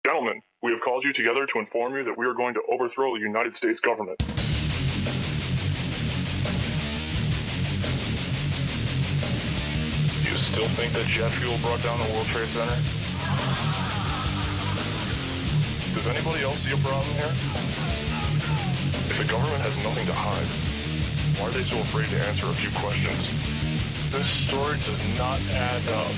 Gentlemen, we have called you together to inform you that we are going to overthrow the United States government. Do you still think that jet fuel brought down the World Trade Center? Does anybody else see a problem here? If the government has nothing to hide, why are they so afraid to answer a few questions? This story does not add up.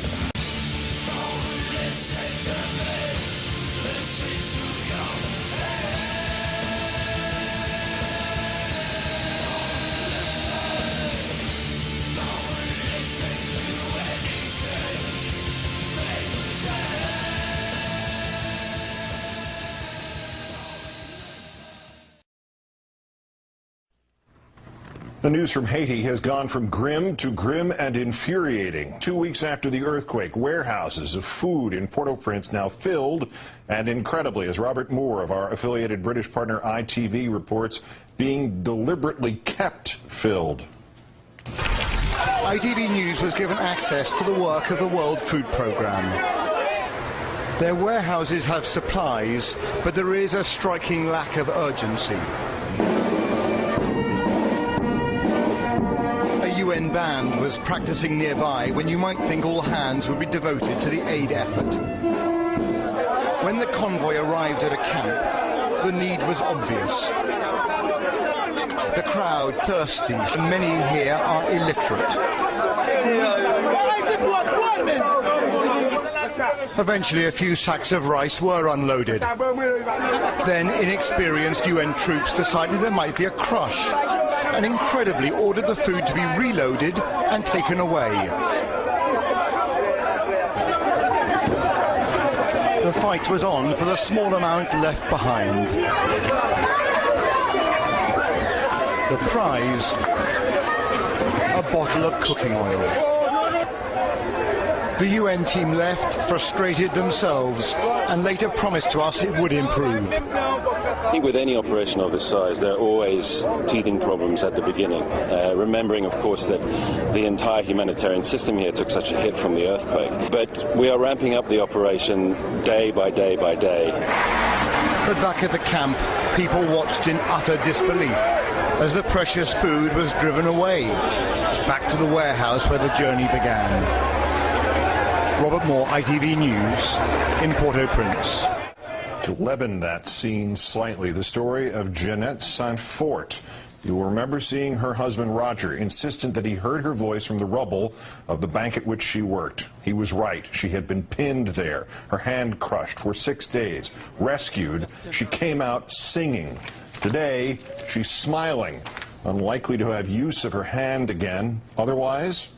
The news from Haiti has gone from grim to grim and infuriating. 2 weeks after the earthquake, warehouses of food in Port-au-Prince now filled, and incredibly, as Robert Moore of our affiliated British partner ITV reports, being deliberately kept filled. ITV News was given access to the work of the World Food Programme. Their warehouses have supplies, but there is a striking lack of urgency. UN band was practicing nearby when you might think all hands would be devoted to the aid effort. When the convoy arrived at a camp, the need was obvious. The crowd thirsty, and many here are illiterate. Eventually a few sacks of rice were unloaded. Then inexperienced UN troops decided there might be a crush, and incredibly ordered the food to be reloaded and taken away. The fight was on for the small amount left behind. The prize, a bottle of cooking oil. The UN team left, frustrated themselves, and later promised to us it would improve. I think with any operation of this size, there are always teething problems at the beginning. Remembering, of course, that the entire humanitarian system here took such a hit from the earthquake. But we are ramping up the operation day by day by day. But back at the camp, people watched in utter disbelief as the precious food was driven away, back to the warehouse where the journey began. Robert Moore, ITV News, in Port-au-Prince. To leaven that scene slightly, the story of Jeanette Saint-Fort. You will remember seeing her husband Roger insistent that he heard her voice from the rubble of the bank at which she worked. He was right. She had been pinned there, her hand crushed for 6 days. Rescued, she came out singing. Today, she's smiling, unlikely to have use of her hand again. Otherwise...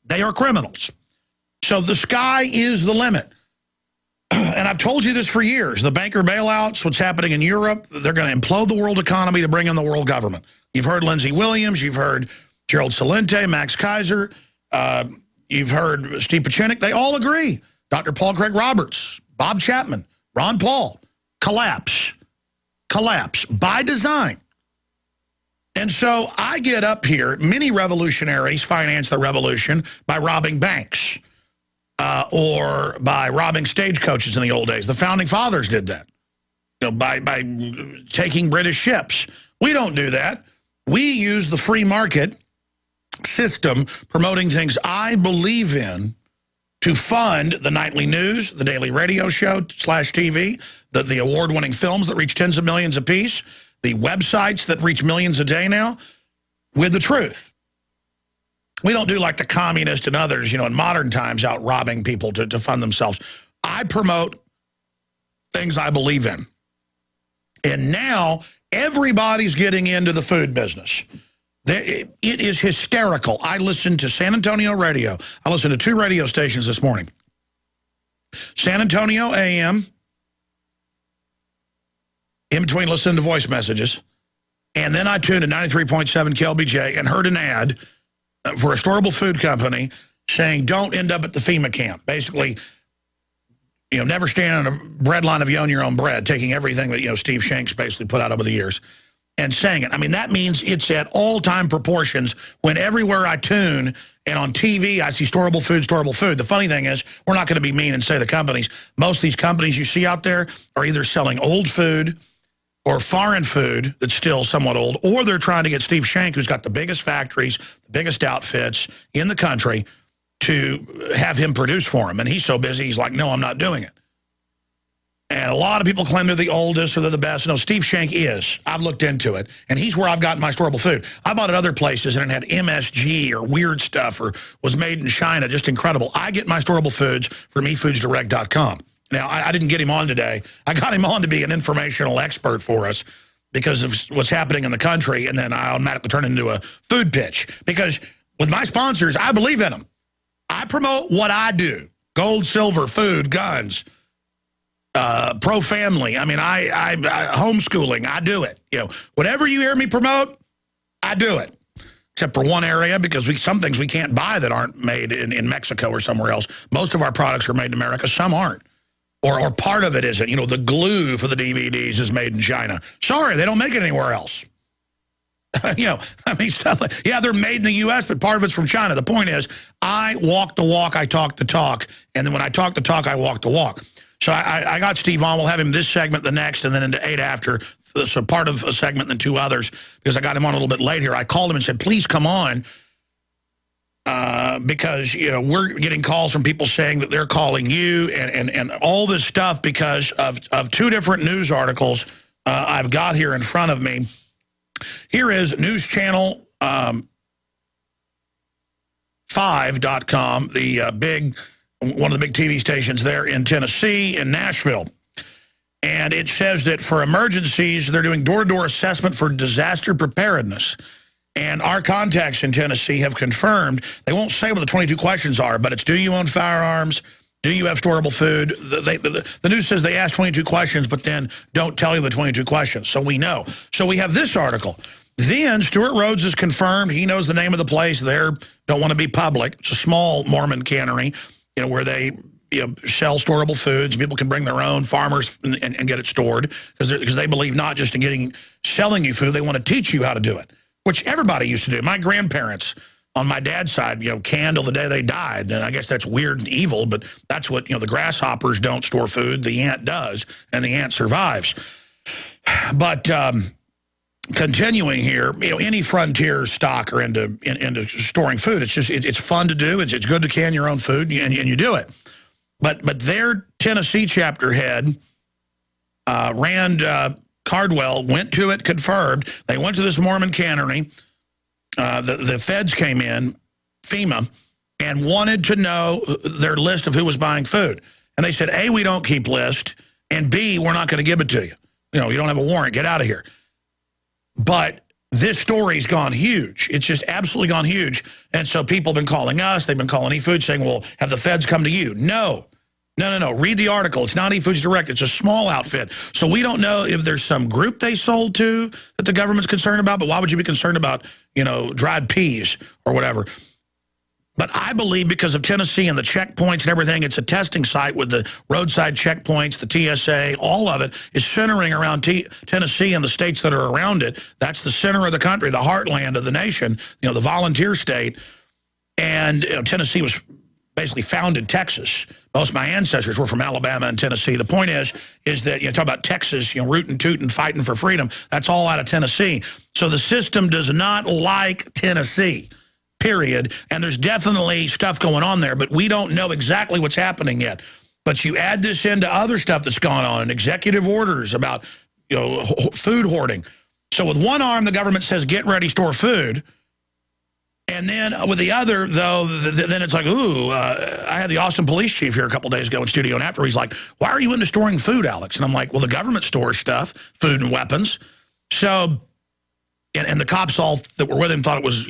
They are criminals. So the sky is the limit. And I've told you this for years. The banker bailouts, what's happening in Europe, they're going to implode the world economy to bring in the world government. You've heard Lindsey Williams, you've heard Gerald Celente, Max Kaiser, you've heard Steve Pachinik. They all agree. Dr. Paul Craig Roberts, Bob Chapman, Ron Paul. Collapse. Collapse by design. And so I get up here, many revolutionaries finance the revolution by robbing banks or by robbing stagecoaches in the old days. The Founding Fathers did that, you know, by taking British ships. We don't do that. We use the free market system promoting things I believe in to fund the nightly news, the daily radio show / TV, the award-winning films that reach tens of millions apiece, the websites that reach millions a day now, with the truth. We don't do like the communists and others, you know, in modern times out robbing people to fund themselves. I promote things I believe in. And now everybody's getting into the food business. It is hysterical. I listened to San Antonio radio. I listened to 2 radio stations this morning. San Antonio AM, in between listening to voice messages. And then I tuned to 93.7 KLBJ and heard an ad for a storable food company saying, don't end up at the FEMA camp. Basically, you know, never stand on a bread line if you own your own bread, taking everything that, you know, Steve Shanks basically put out over the years. and saying it. I mean, that means it's at all-time proportions when everywhere I tune and on TV I see storable food, storable food. The funny thing is, we're not going to be mean and say the companies. Most of these companies you see out there are either selling old food or foreign food that's still somewhat old, or they're trying to get Steve Shank, who's got the biggest factories, the biggest outfits in the country, to have him produce for him. And he's so busy, he's like, no, I'm not doing it. And a lot of people claim they're the oldest or they're the best. No, Steve Shank is. I've looked into it. And he's where I've gotten my storable food. I bought it other places and it had MSG or weird stuff or was made in China. Just incredible. I get my storable foods from efoodsdirect.com. Now, I didn't get him on today. I got him on to be an informational expert for us because of what's happening in the country. And then I automatically turn into a food pitch. Because with my sponsors, I believe in them. I promote what I do. Gold, silver, food, guns. Pro-family. I mean, I homeschooling. I do it. You know, whatever you hear me promote, I do it. Except for one area, because some things we can't buy that aren't made in Mexico or somewhere else. Most of our products are made in America. Some aren't. Or part of it isn't. You know, the glue for the DVDs is made in China. Sorry, they don't make it anywhere else. You know, I mean, stuff like, yeah, they're made in the U.S., but part of it's from China. The point is, I walk the walk, I talk the talk. And then when I talk the talk, I walk the walk. So I got Steve on. We'll have him this segment, the next, and then into 8 after. So part of a segment, then 2 others, because I got him on a little bit late here. I called him and said, please come on, because, you know, we're getting calls from people saying that they're calling you and all this stuff because of 2 different news articles I've got here in front of me. Here is News Channel 5.com, one of the big TV stations there in Tennessee, in Nashville. And it says that for emergencies, they're doing door-to-door assessment for disaster preparedness. And our contacts in Tennessee have confirmed, they won't say what the 22 questions are, but it's, do you own firearms? Do you have storable food? The news says they ask 22 questions, but then don't tell you the 22 questions. So we know. So we have this article. Then Stuart Rhodes has confirmed he knows the name of the place. They don't want to be public. It's a small Mormon cannery, you know, where they sell storable foods. People can bring their own, farmers, and get it stored because they believe not just in selling you food, they want to teach you how to do it, which everybody used to do. My grandparents on my dad's side, canned till the day they died. And I guess that's weird and evil, but that's what, the grasshoppers don't store food. The ant does, and the ant survives. But continuing here, any frontier stock are into storing food. It's just, it's fun to do. It's good to can your own food, and you do it. But their Tennessee chapter head, Rand Cardwell, went to it, confirmed. They went to this Mormon cannery. The feds came in, FEMA, and wanted to know their list of who was buying food. And they said, A, we don't keep list, and B, we're not going to give it to you. You don't have a warrant. Get out of here. But this story's gone huge. It's just absolutely gone huge. And so people have been calling us. They've been calling eFoods saying, well, have the feds come to you? No. No. Read the article. It's not eFoods Direct. It's a small outfit. So we don't know if there's some group they sold to that the government's concerned about. But why would you be concerned about, dried peas or whatever? But I believe because of Tennessee and the checkpoints and everything, it's a testing site with the roadside checkpoints, the TSA, all of it is centering around Tennessee and the states that are around it. That's the center of the country, the heartland of the nation, the volunteer state. And Tennessee was basically founded Texas. Most of my ancestors were from Alabama and Tennessee. The point is that, talk about Texas, rootin' tootin', fighting for freedom. That's all out of Tennessee. So the system does not like Tennessee. Period. And there's definitely stuff going on there, but we don't know exactly what's happening yet. But you add this into other stuff that's gone on, and executive orders about, food hoarding. So with one arm, the government says, get ready, store food. And then with the other, though, then it's like, ooh, I had the Austin police chief here a couple days ago in studio, and after he's like, why are you into storing food, Alex? And I'm like, well, the government stores stuff, food and weapons. So, and the cops all that were with him thought it was,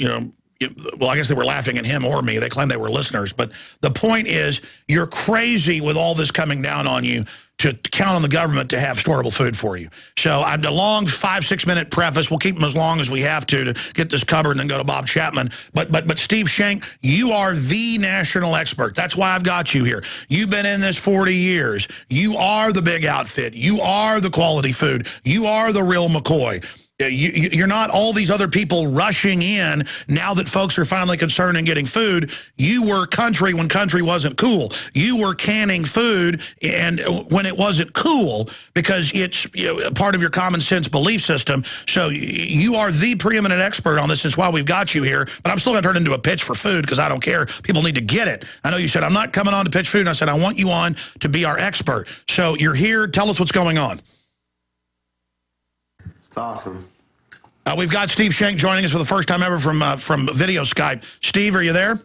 well, I guess they were laughing at him or me. They claimed they were listeners. But the point is, you're crazy with all this coming down on you to count on the government to have storable food for you. So I'm a long 5-6 minute preface. We'll keep them as long as we have to get this covered and then go to Bob Chapman. But Steve Shank, you are the national expert. That's why I've got you here. You've been in this 40 years. You are the big outfit. You are the quality food. You are the real McCoy. You're not all these other people rushing in now that folks are finally concerned in getting food. You were country when country wasn't cool. You were canning food and when it wasn't cool because it's part of your common sense belief system. So you are the preeminent expert on this. That's why we've got you here. But I'm still going to turn into a pitch for food because I don't care. People need to get it. I know you said, I'm not coming on to pitch food. And I said, I want you on to be our expert. So you're here. Tell us what's going on. It's awesome. We've got Steve Shank joining us for the first time ever from video Skype. Steve, are you there?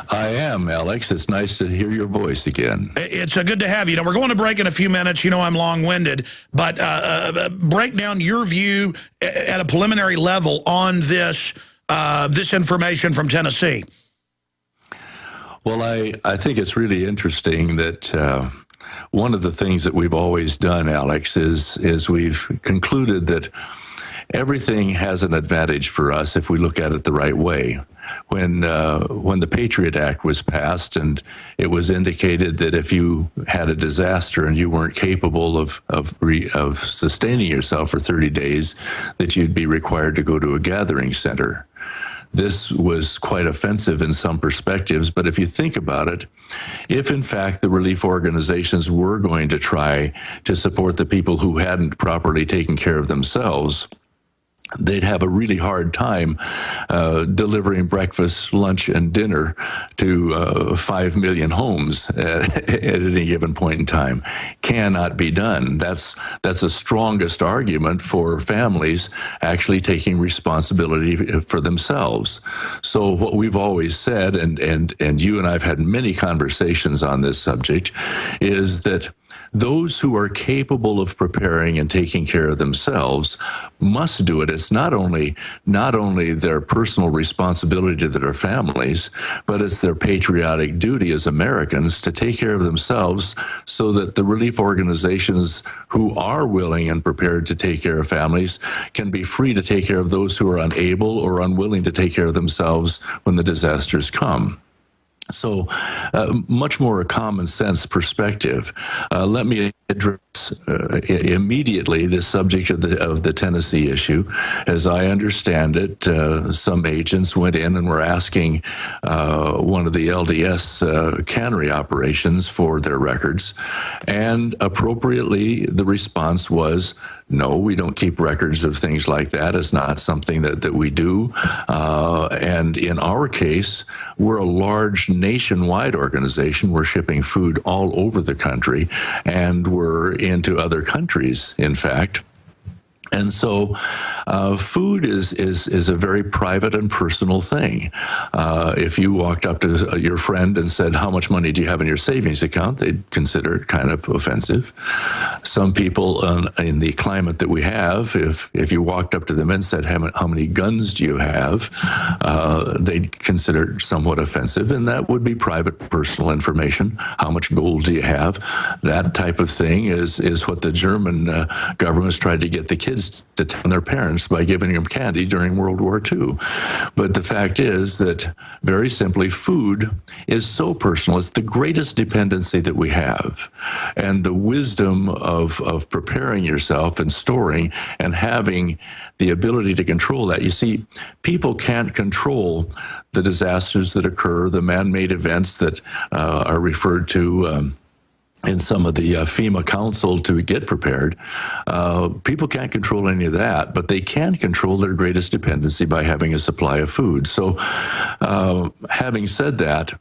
I am, Alex. It's nice to hear your voice again. It's good to have you. We're going to break in a few minutes. I'm long-winded, but break down your view at a preliminary level on this this information from Tennessee. Well, I think it's really interesting that one of the things that we've always done, Alex, is we've concluded that everything has an advantage for us if we look at it the right way. When the Patriot Act was passed and it was indicated that if you had a disaster and you weren't capable of sustaining yourself for 30 days, that you'd be required to go to a gathering center. This was quite offensive in some perspectives, but if you think about it, if in fact the relief organizations were going to try to support the people who hadn't properly taken care of themselves, they'd have a really hard time delivering breakfast, lunch, and dinner to 5 million homes at any given point in time. Cannot be done. That's the strongest argument for families actually taking responsibility for themselves. So what we've always said, and you and I have had many conversations on this subject, is that those who are capable of preparing and taking care of themselves must do it. It's not only their personal responsibility to their families, but it's their patriotic duty as Americans to take care of themselves so that the relief organizations who are willing and prepared to take care of families can be free to take care of those who are unable or unwilling to take care of themselves when the disasters come. So much more a common sense perspective. Let me address immediately the subject of the Tennessee issue. As I understand it, some agents went in and were asking one of the LDS cannery operations for their records, and appropriately the response was, no, we don't keep records of things like that. It's not something that we do. And in our case, we're a large nationwide organization. We're shipping food all over the country, and we're into other countries, in fact. And so food is a very private and personal thing. If you walked up to your friend and said, how much money do you have in your savings account? They'd consider it kind of offensive. Some people in the climate that we have, if you walked up to them and said, how many guns do you have? They'd consider it somewhat offensive, and that would be private personal information. How much gold do you have? That type of thing is what the German government's tried to get the kids to tell their parents by giving them candy during World War II. But the fact is that, very simply, food is so personal. It's the greatest dependency that we have. And the wisdom of preparing yourself and storing and having the ability to control that. You see, people can't control the disasters that occur, the man-made events that are referred to in some of the FEMA council to get prepared. People can't control any of that, but they can control their greatest dependency by having a supply of food. So having said that,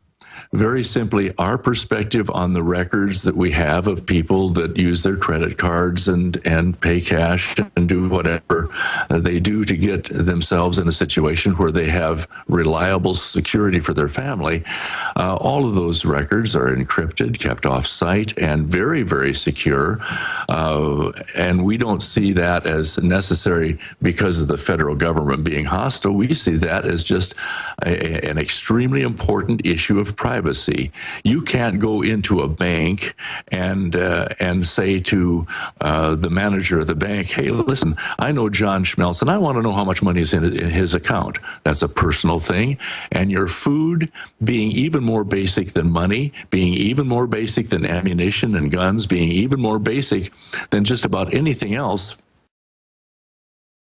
very simply, our perspective on the records that we have of people that use their credit cards and pay cash and do whatever they do to get themselves in a situation where they have reliable security for their family, all of those records are encrypted, kept off-site, and very, very secure. And we don't see that as necessary because of the federal government being hostile. We see that as just an extremely important issue of privacy. You can't go into a bank and say to the manager of the bank, hey, listen, I know John Schmelz, and I want to know how much money is in his account. That's a personal thing. And your food being even more basic than money, being even more basic than ammunition and guns, being even more basic than just about anything else,